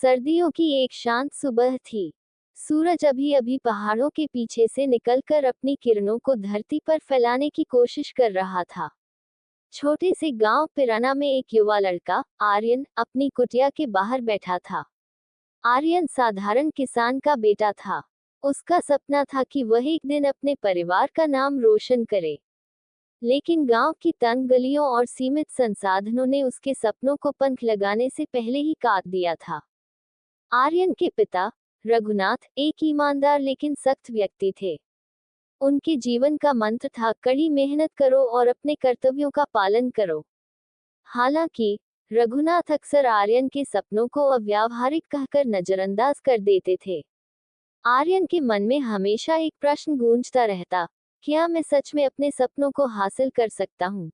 सर्दियों की एक शांत सुबह थी। सूरज अभी अभी पहाड़ों के पीछे से निकलकर अपनी किरणों को धरती पर फैलाने की कोशिश कर रहा था। छोटे से गांव पिराना में एक युवा लड़का आर्यन अपनी कुटिया के बाहर बैठा था। आर्यन साधारण किसान का बेटा था। उसका सपना था कि वह एक दिन अपने परिवार का नाम रोशन करे। लेकिन गांव की तंग गलियों और सीमित संसाधनों ने उसके सपनों को पंख लगाने से पहले ही काट दिया था। आर्यन के पिता रघुनाथ एक ईमानदार लेकिन सख्त व्यक्ति थे। उनके जीवन का मंत्र था कड़ी मेहनत करो और अपने कर्तव्यों का पालन करो। हालांकि रघुनाथ अक्सर आर्यन के सपनों को अव्यावहारिक कहकर नजरअंदाज कर देते थे। आर्यन के मन में हमेशा एक प्रश्न गूंजता रहता, क्या मैं सच में अपने सपनों को हासिल कर सकता हूँ?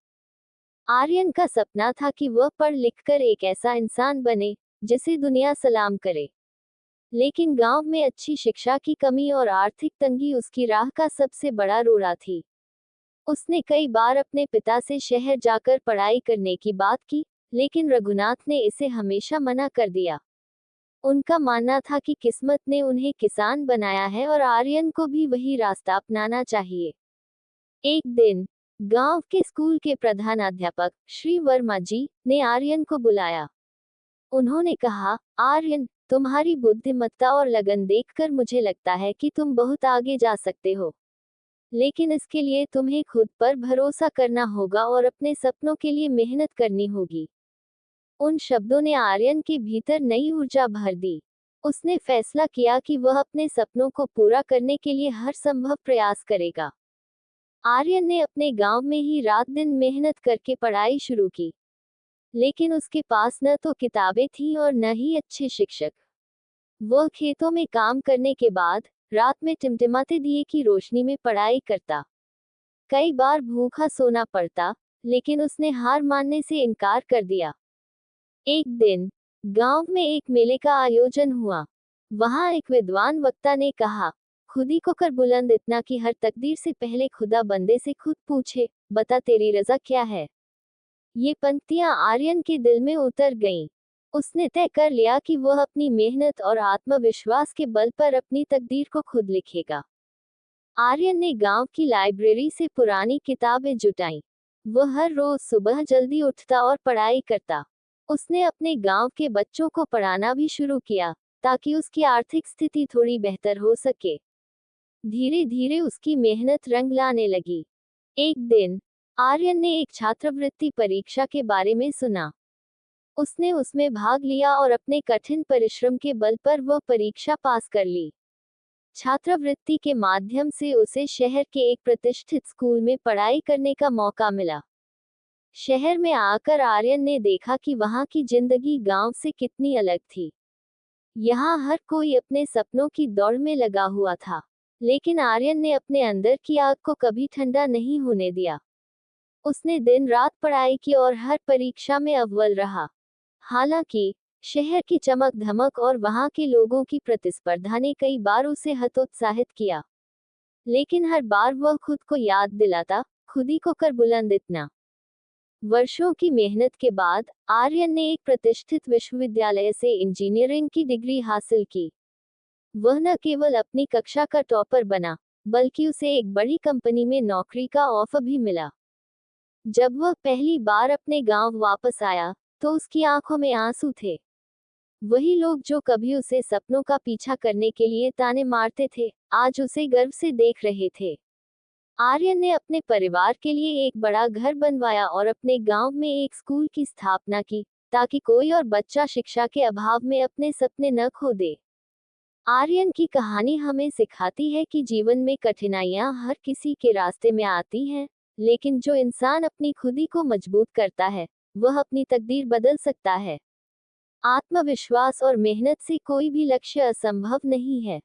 आर्यन का सपना था कि वह पढ़ लिखकर एक ऐसा इंसान बने जिसे दुनिया सलाम करे। लेकिन गांव में अच्छी शिक्षा की कमी और आर्थिक तंगी उसकी राह का सबसे बड़ा रोड़ा थी। उसने कई बार अपने पिता से शहर जाकर पढ़ाई करने की बात की, लेकिन रघुनाथ ने इसे हमेशा मना कर दिया। उनका मानना था कि किस्मत ने उन्हें किसान बनाया है और आर्यन को भी वही रास्ता अपनाना चाहिए। एक दिन गांव के स्कूल के प्रधानाध्यापक श्री वर्मा जी ने आर्यन को बुलाया। उन्होंने कहा, आर्यन, तुम्हारी बुद्धिमत्ता और लगन देखकर मुझे लगता है कि तुम बहुत आगे जा सकते हो। लेकिन इसके लिए तुम्हें खुद पर भरोसा करना होगा और अपने सपनों के लिए मेहनत करनी होगी। उन शब्दों ने आर्यन के भीतर नई ऊर्जा भर दी। उसने फैसला किया कि वह अपने सपनों को पूरा करने के लिए हर संभव प्रयास करेगा। आर्यन ने अपने गांव में ही रात दिन मेहनत करके पढ़ाई शुरू की। लेकिन उसके पास न तो किताबें थीं और न ही अच्छे शिक्षक। वह खेतों में काम करने के बाद रात में टिमटिमाते दिए की रोशनी में पढ़ाई करता। कई बार भूखा सोना पड़ता, लेकिन उसने हार मानने से इनकार कर दिया। एक दिन गांव में एक मेले का आयोजन हुआ। वहां एक विद्वान वक्ता ने कहा, खुदी को कर बुलंद इतना कि हर तकदीर से पहले खुदा बंदे से खुद पूछे, बता तेरी रजा क्या है। ये पंक्तियां आर्यन के दिल में उतर गईं। उसने तय कर लिया कि वह अपनी मेहनत और आत्मविश्वास के बल पर अपनी तकदीर को खुद लिखेगा। आर्यन ने गांव की लाइब्रेरी से पुरानी किताबें जुटाईं। वह हर रोज सुबह जल्दी उठता और पढ़ाई करता। उसने अपने गांव के बच्चों को पढ़ाना भी शुरू किया, ताकि उसकी आर्थिक स्थिति थोड़ी बेहतर हो सके। धीरे धीरे उसकी मेहनत रंग लाने लगी। एक दिन आर्यन ने एक छात्रवृत्ति परीक्षा के बारे में सुना। उसने उसमें भाग लिया और अपने कठिन परिश्रम के बल पर वह परीक्षा पास कर ली। छात्रवृत्ति के माध्यम से उसे शहर के एक प्रतिष्ठित स्कूल में पढ़ाई करने का मौका मिला। शहर में आकर आर्यन ने देखा कि वहां की जिंदगी गांव से कितनी अलग थी। यहाँ हर कोई अपने सपनों की दौड़ में लगा हुआ था। लेकिन आर्यन ने अपने अंदर की आग को कभी ठंडा नहीं होने दिया। उसने दिन रात पढ़ाई की और हर परीक्षा में अव्वल रहा। हालांकि शहर की चमक धमक और वहां के लोगों की प्रतिस्पर्धा ने कई बार उसे हतोत्साहित किया। लेकिन हर बार वह खुद को याद दिलाता, खुदी को कर बुलंद इतना। वर्षों की मेहनत के बाद आर्यन ने एक प्रतिष्ठित विश्वविद्यालय से इंजीनियरिंग की डिग्री हासिल की। वह न केवल अपनी कक्षा का टॉपर बना, बल्कि उसे एक बड़ी कंपनी में नौकरी का ऑफर भी मिला। जब वह पहली बार अपने गांव वापस आया, तो उसकी आंखों में आंसू थे। वही लोग जो कभी उसे सपनों का पीछा करने के लिए ताने मारते थे, आज उसे गर्व से देख रहे थे। आर्यन ने अपने परिवार के लिए एक बड़ा घर बनवाया और अपने गांव में एक स्कूल की स्थापना की, ताकि कोई और बच्चा शिक्षा के अभाव में अपने सपने न खो दे। आर्यन की कहानी हमें सिखाती है कि जीवन में कठिनाइयां हर किसी के रास्ते में आती हैं, लेकिन जो इंसान अपनी खुदी को मजबूत करता है, वह अपनी तकदीर बदल सकता है। आत्मविश्वास और मेहनत से कोई भी लक्ष्य असंभव नहीं है।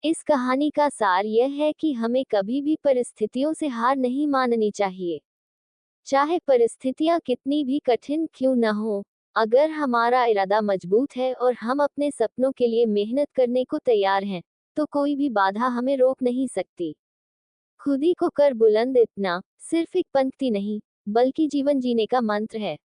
इस कहानी का सार यह है कि हमें कभी भी परिस्थितियों से हार नहीं माननी चाहिए। चाहे परिस्थितियां कितनी भी कठिन क्यों न हो, अगर हमारा इरादा मजबूत है और हम अपने सपनों के लिए मेहनत करने को तैयार हैं, तो कोई भी बाधा हमें रोक नहीं सकती। खुदी को कर बुलंद इतना सिर्फ एक पंक्ति नहीं, बल्कि जीवन जीने का मंत्र है।